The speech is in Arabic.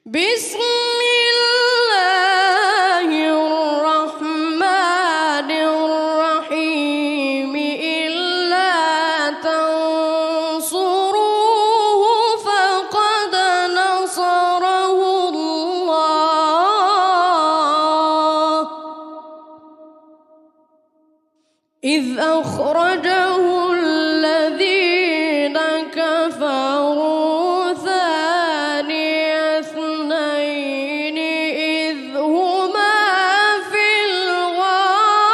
بسم الله الرحمن الرحيم إلا تنصروه فقد نصره الله إذ أخرجه الذين كفروا ثاني اثنين إذ هما في الغار